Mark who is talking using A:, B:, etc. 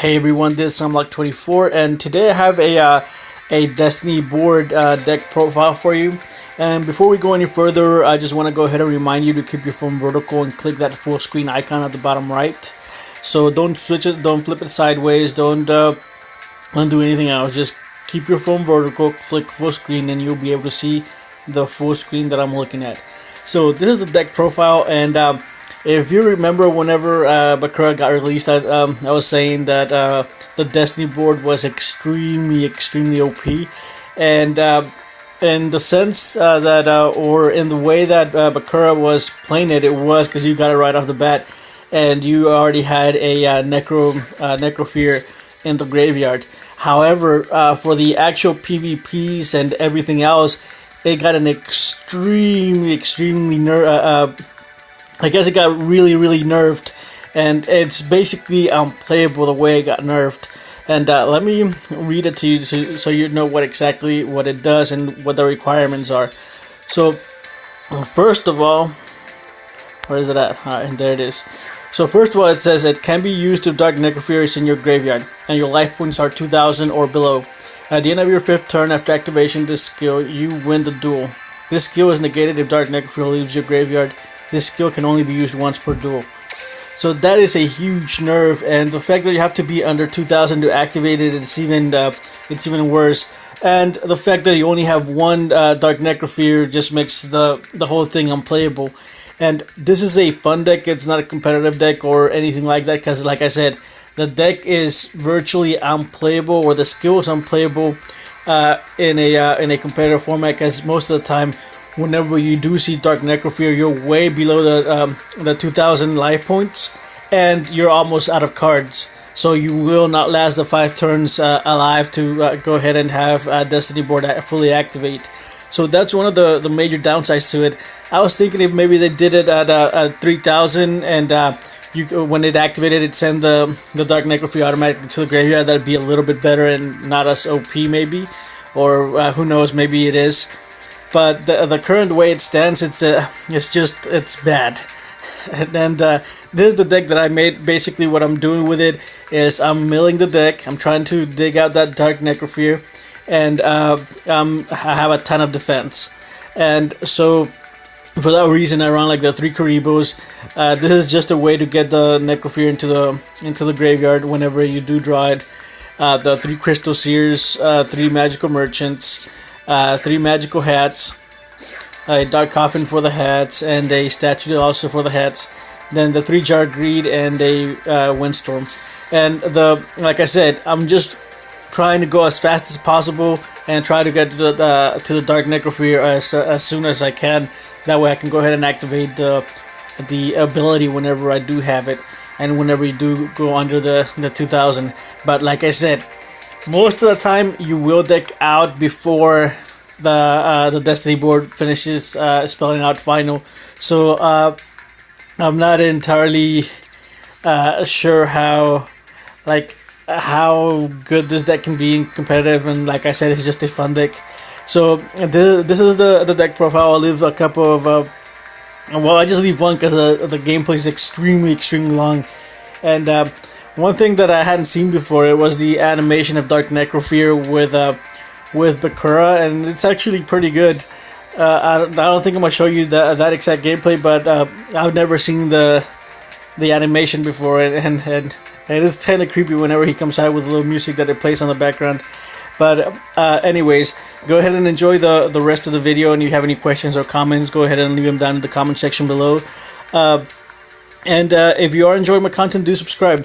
A: Hey everyone, this is Unlock24, and today I have a Destiny board deck profile for you. And before we go any further, I just want to go ahead and remind you to keep your phone vertical and click that full screen icon at the bottom right. So don't switch it, don't flip it sideways, don't do anything else. Just keep your phone vertical, click full screen, and you'll be able to see the full screen that I'm looking at. So this is the deck profile, and if you remember, whenever Bakura got released, I was saying that the Destiny board was extremely OP, and in the sense that, or in the way that Bakura was playing it, it was because you got it right off the bat, and you already had a Necrofear in the graveyard. However, for the actual PvPs and everything else, it got an extremely I guess it got really nerfed, and it's basically unplayable the way it got nerfed. And let me read it to you so you know what it does and what the requirements are. So first of all, where is it at? Alright, there it is. So first of all, it says it can be used to dark Necrofears in your graveyard, and your life points are 2,000 or below. At the end of your 5th turn after activation this skill, you win the duel. This skill is negated if dark Necrofear leaves your graveyard. This skill can only be used once per duel. So that is a huge nerf, and the fact that you have to be under 2,000 to activate it, it's even worse. And the fact that you only have one Dark Necrofear just makes the whole thing unplayable. And this is a fun deck. It's not a competitive deck or anything like that, because like I said, the deck is virtually unplayable, or the skill is unplayable in a competitive format, because most of the time, whenever you do see Dark Necrofear, you're way below the 2,000 life points, and you're almost out of cards. So you will not last the 5 turns alive to go ahead and have Destiny board fully activate. So that's one of the major downsides to it. I was thinking if maybe they did it at 3,000, and when it activated, it sent the Dark Necrofear automatically to the graveyard. That'd be a little bit better and not as OP maybe, or who knows, maybe it is. But the current way it stands, it's bad. And this is the deck that I made. Basically, what I'm doing with it is I'm milling the deck. I'm trying to dig out that Dark Necrofear, and I have a ton of defense. And so, for that reason, I run like the 3 Karibos. This is just a way to get the Necrofear into the graveyard whenever you do draw it. The 3 Crystal Seers, 3 Magical Merchants, 3 magical hats, a dark coffin for the hats, and a statue also for the hats. Then the 3 jar greed and a windstorm. And like I said, I'm just trying to go as fast as possible and try to get to the dark Necrofear as soon as I can. That way I can go ahead and activate the ability whenever I do have it, and whenever you do go under the 2,000. But like I said, most of the time you will deck out before the Destiny board finishes spelling out final. So I'm not entirely sure how good this deck can be in competitive, and like I said, it's just a fun deck. So this is the deck profile. I'll leave a couple of well, I just leave one because the gameplay is extremely long. And one thing that I hadn't seen before, it was the animation of Dark Necrofear with Bakura, and it's actually pretty good. I don't think I'm gonna show you that exact gameplay, but I've never seen the animation before, and it's kind of creepy whenever he comes out with a little music that it plays on the background. But anyways, go ahead and enjoy the rest of the video, and if you have any questions or comments, go ahead and leave them down in the comment section below. And if you are enjoying my content, do subscribe.